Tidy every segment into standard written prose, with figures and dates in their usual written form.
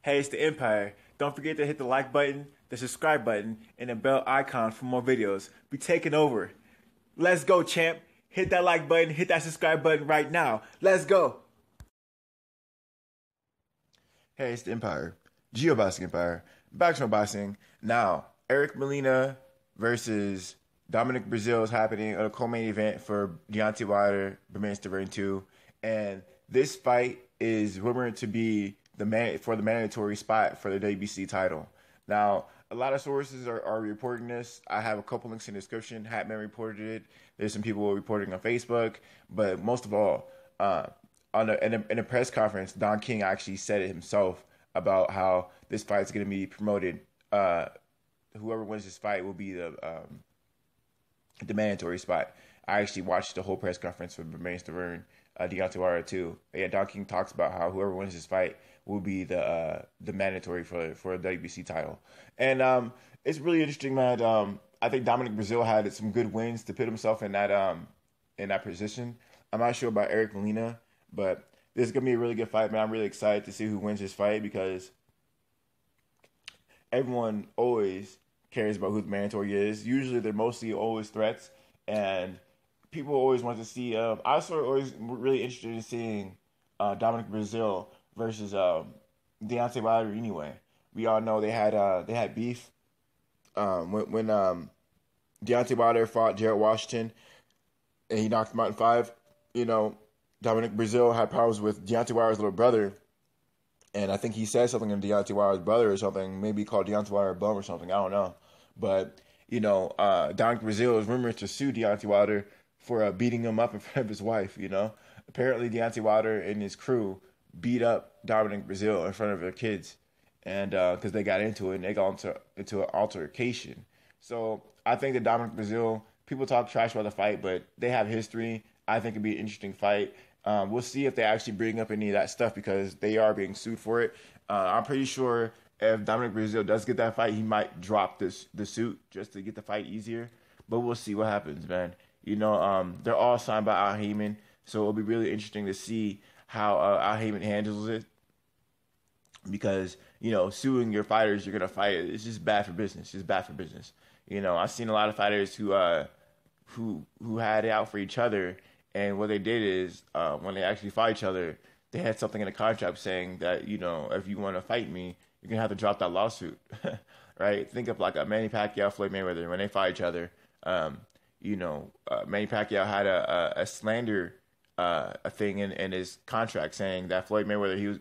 Hey, it's the Empire. Don't forget to hit the like button, the subscribe button, and the bell icon for more videos. We taking over. Let's go, champ. Hit that like button, hit that subscribe button right now. Let's go. Hey, it's the Empire. Geoboxing Empire. Back to my boxing. Now, Eric Molina versus Dominic Breazeale is happening on a co-main event for Deontay Wilder, Bermane Stavern 2. And this fight is rumored to be the mandatory spot for the WBC title. Now, a lot of sources are reporting this. I have a couple links in the description. Hatman reported it. There's some people reporting on Facebook. But most of all, in a press conference, Don King actually said it himself about how this fight is going to be promoted. Whoever wins this fight will be the mandatory spot. I actually watched the whole press conference for Bermane Stavern, Deontay Wilder too. Yeah, Don King talks about how whoever wins this fight will be the mandatory for a WBC title, and it's really interesting, man. I think Dominic Breazeale had some good wins to put himself in that position. I'm not sure about Eric Molina, but this is gonna be a really good fight, man. I'm really excited to see who wins this fight because everyone always cares about who the mandatory is. Usually, they're mostly always threats, and people always want to see. I also always really interested in seeing Dominic Breazeale versus Deontay Wilder. Anyway, we all know they had beef when Deontay Wilder fought Jarrett Washington and he knocked him out in 5. You know, Dominic Breazeale had problems with Deontay Wilder's little brother. And I think he said something to Deontay Wilder's brother or something. Maybe he called Deontay Wilder a bum or something. I don't know. But, Dominic Breazeale is rumored to sue Deontay Wilder for beating him up in front of his wife, Apparently, Deontay Wilder and his crew beat up Dominic Breazeale in front of their kids. And because they got into it and they got into an altercation. So I think that Dominic Breazeale, people talk trash about the fight, but they have history. I think it'd be an interesting fight. We'll see if they actually bring up any of that stuff because they are being sued for it. I'm pretty sure if Dominic Breazeale does get that fight, he might drop the suit just to get the fight easier. But we'll see what happens, man. They're all signed by Al Heyman, so it'll be really interesting to see how Al Heyman handles it. Because suing your fighters, you're gonna fight. It's just bad for business. It's bad for business. I've seen a lot of fighters who had it out for each other. And what they did is, when they actually fought each other, they had something in the contract saying that, if you want to fight me, you're going to have to drop that lawsuit, right? Think of like a Manny Pacquiao, Floyd Mayweather. When they fought each other, Manny Pacquiao had a slander a thing in his contract saying that Floyd Mayweather,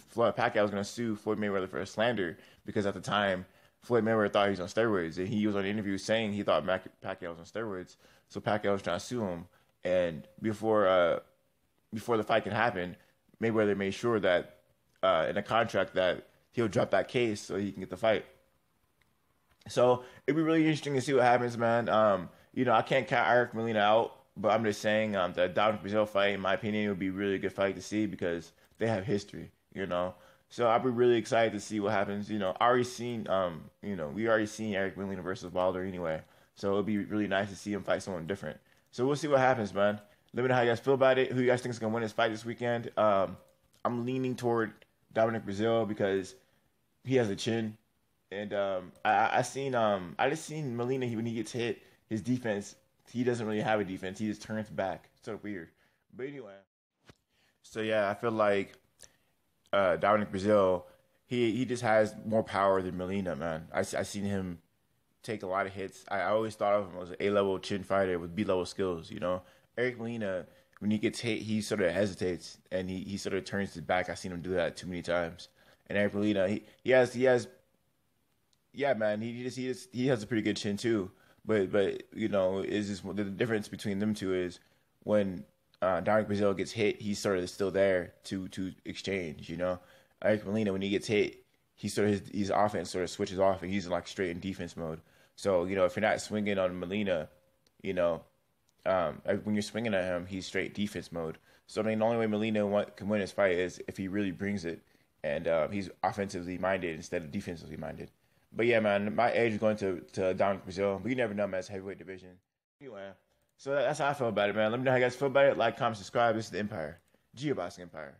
Floyd Pacquiao was going to sue Floyd Mayweather for a slander because at the time, Floyd Mayweather thought he was on steroids. And he was on an interview saying he thought Pacquiao was on steroids. So Pacquiao was trying to sue him. And before the fight can happen, Mayweather made sure that in a contract that he'll drop that case so he can get the fight. So it'd be really interesting to see what happens, man. I can't count Eric Molina out, but I'm just saying the Dominic Breazeale fight, in my opinion, would be really a good fight to see because they have history, So I'll be really excited to see what happens. We already seen Eric Molina versus Wilder anyway. So it'll be really nice to see him fight someone different. So we'll see what happens, man. Let me know how you guys feel about it. Who you guys think is going to win this fight this weekend? I'm leaning toward Dominic Breazeale because he has a chin. And I just seen Molina, when he gets hit, his defense, he doesn't really have a defense. He just turns back. It's sort of weird. But anyway. So, yeah, I feel like Dominic Breazeale, he just has more power than Molina, man. I seen him take a lot of hits. I always thought of him as an A-level chin fighter with B-level skills, Eric Molina, when he gets hit, he sort of hesitates and he sort of turns his back. I've seen him do that too many times. And Eric Molina, he has yeah, man, he has a pretty good chin too. But is just the difference between them two is when Dominic Breazeale gets hit, he's sort of still there to exchange, Eric Molina, when he gets hit, his offense sort of switches off and he's like straight in defense mode. So, if you're not swinging on Molina, when you're swinging at him, he's straight defense mode. So, the only way Molina can win his fight is if he really brings it and he's offensively minded instead of defensively minded. But, yeah, man, my edge is going to Dominic Breazeale, but you never know, man, it's heavyweight division. Anyway, so that's how I feel about it, man. Let me know how you guys feel about it. Like, comment, subscribe. This is the Empire. Geoboxing Empire.